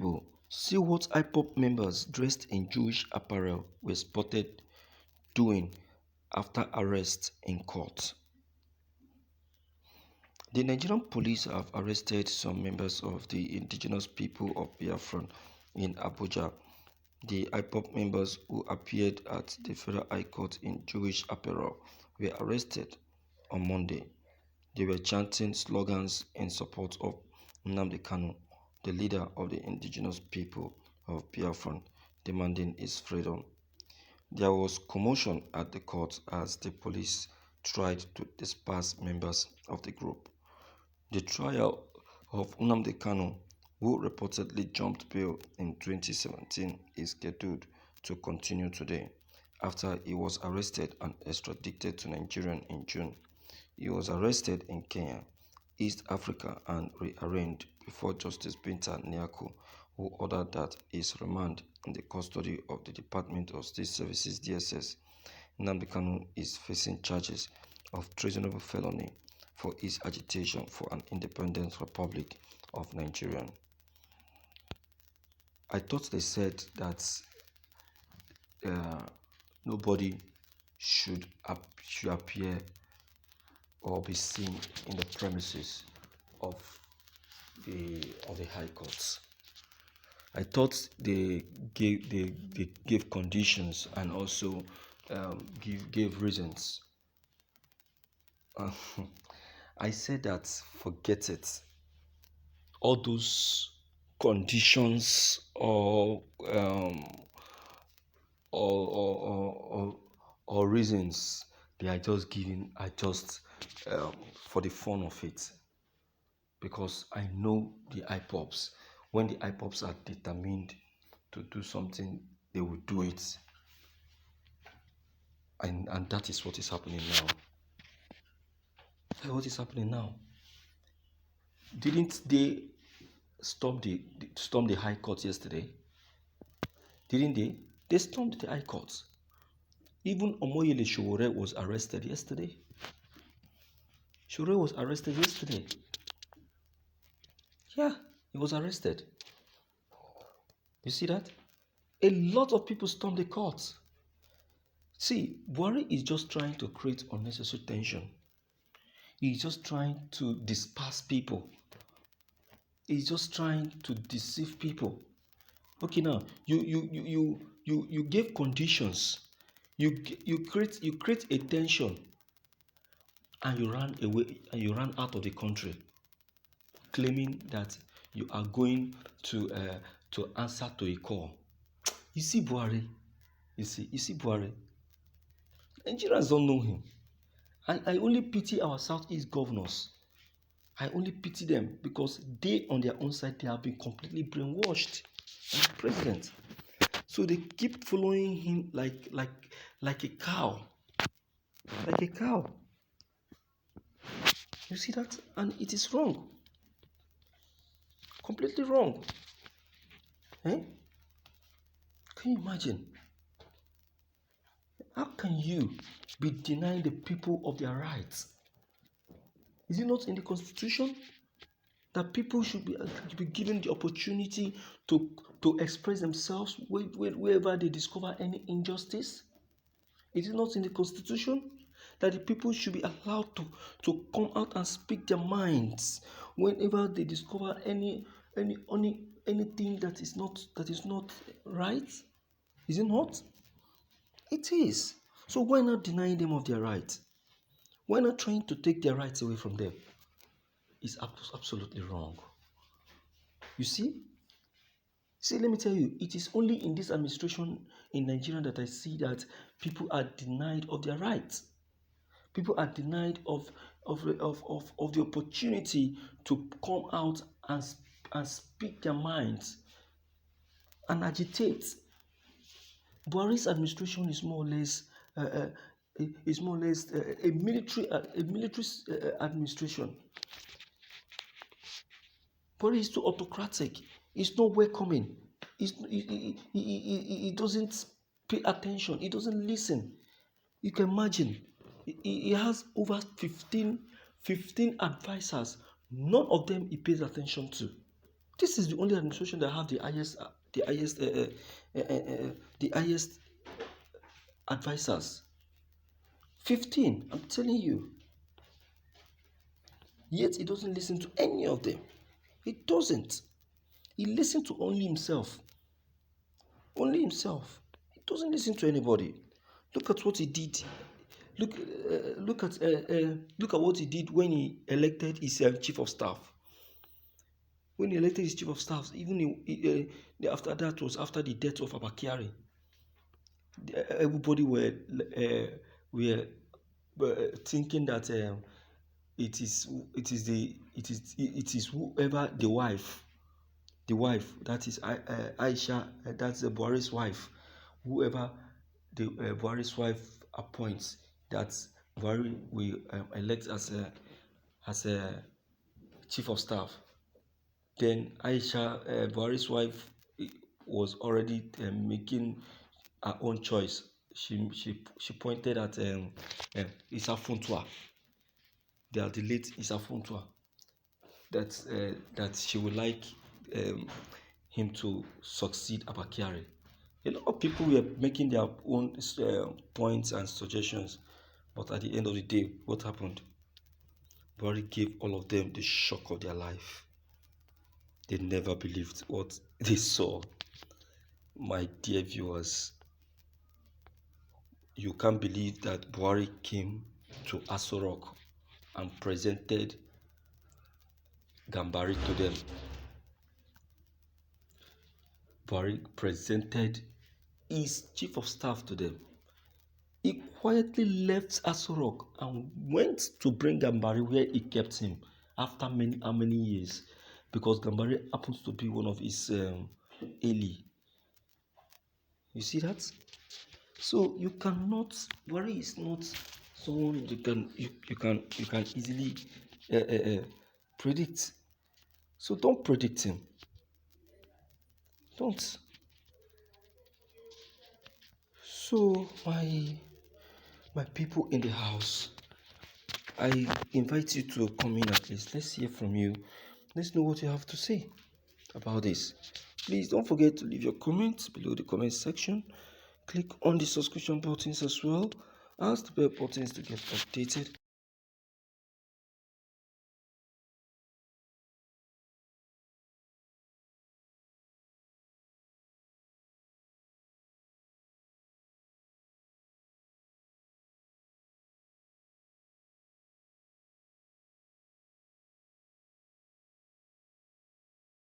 Incredible. See what IPOP members dressed in Jewish apparel were spotted doing after arrest in court. The Nigerian police have arrested some members of the indigenous people of Biafra in Abuja. The IPOP members who appeared at the Federal High Court in Jewish apparel were arrested on Monday. They were chanting slogans in support of Nnamdi Kanu, the leader of the indigenous people of Biafra, demanding his freedom. There was commotion at the court as the police tried to disperse members of the group. The trial of Nnamdi Kanu, who reportedly jumped bail in 2017, is scheduled to continue today after he was arrested and extradited to Nigeria in June. He was arrested in Kenya, East Africa, and rearraigned before Justice Binta Nyako, who ordered that his remand in the custody of the Department of State Services (DSS). Nnamdi Kanu is facing charges of treasonable felony for his agitation for an independent Republic of Nigeria. I thought they said that nobody should appear or be seen in the premises of the High Court. I thought they gave conditions and also gave reasons. I said that forget it. All those conditions or reasons they are just giving are just for the fun of it. Because I know the IPOPs. When the IPOPs are determined to do something, they will do it. And that is what is happening now. What is happening now? Didn't they storm the High Court yesterday? Didn't they? They stormed the High Court. Even Omoyele Sowore was arrested yesterday. Sowore was arrested yesterday. Yeah, he was arrested. You see that? A lot of people stormed the court. See, Buhari is just trying to create unnecessary tension. He's just trying to disperse people. He's just trying to deceive people. Okay, now you gave conditions. You create a tension, and you ran away and you ran out of the country, claiming that you are going to answer to a call. You see Buhari. You see Buhari. Nigerians don't know him. I only pity our Southeast governors. I only pity them because they, on their own side, they have been completely brainwashed by the president. So they keep following him like a cow. Like a cow. You see that? And it is wrong. Completely wrong. Eh? Can you imagine? How can you be denying the people of their rights? Is it not in the Constitution that people should be given the opportunity to express themselves wherever they discover any injustice? Is it not in the Constitution that the people should be allowed to come out and speak their minds whenever they discover anything that is not right? Is it not? It is. So why not denying them of their rights? Why not trying to take their rights away from them? It's absolutely wrong. You see? See, let me tell you, it is only in this administration in Nigeria that I see that people are denied of their rights. People are denied of the opportunity to come out and speak their minds and agitate. Buhari's administration is more or less a military administration. Buhari is too autocratic. He's not welcoming. He doesn't pay attention. He doesn't listen. You can imagine. He has over 15 advisors. None of them he pays attention to. This is the only administration that have the highest advisors. 15, I'm telling you. Yet he doesn't listen to any of them. He doesn't. He listens to only himself. Only himself. He doesn't listen to anybody. Look at what he did. Look at what he did when he elected his chief of staff. When he elected his chief of staff, even after that was after the death of Abba Kyari. Everybody were thinking that it is whoever the wife that is Aisha, that's Buhari's wife, whoever the Buhari's wife appoints, that Buhari will elect as a chief of staff. Then Aisha, Buhari's wife, was already making her own choice. She pointed at Issa Funtua, the late Issa Funtua, that she would like him to succeed Abba Kyari. A lot of people were making their own points and suggestions, but at the end of the day, what happened? Buhari gave all of them the shock of their life. They never believed what they saw. My dear viewers, you can't believe that Buhari came to Aso Rock and presented Gambari to them. Buhari presented his chief of staff to them. He quietly left Aso Rock and went to bring Gambari where he kept him after how many years, because Gambari happens to be one of his Eli. You see that? So you cannot. Buhari is not someone you can easily predict. So don't predict him. Don't. So my people in the house, I invite you to come in at least. Let's hear from you. Let's know what you have to say about this. Please don't forget to leave your comments below the comment section. Click on the subscription buttons as well as the bell buttons to get updated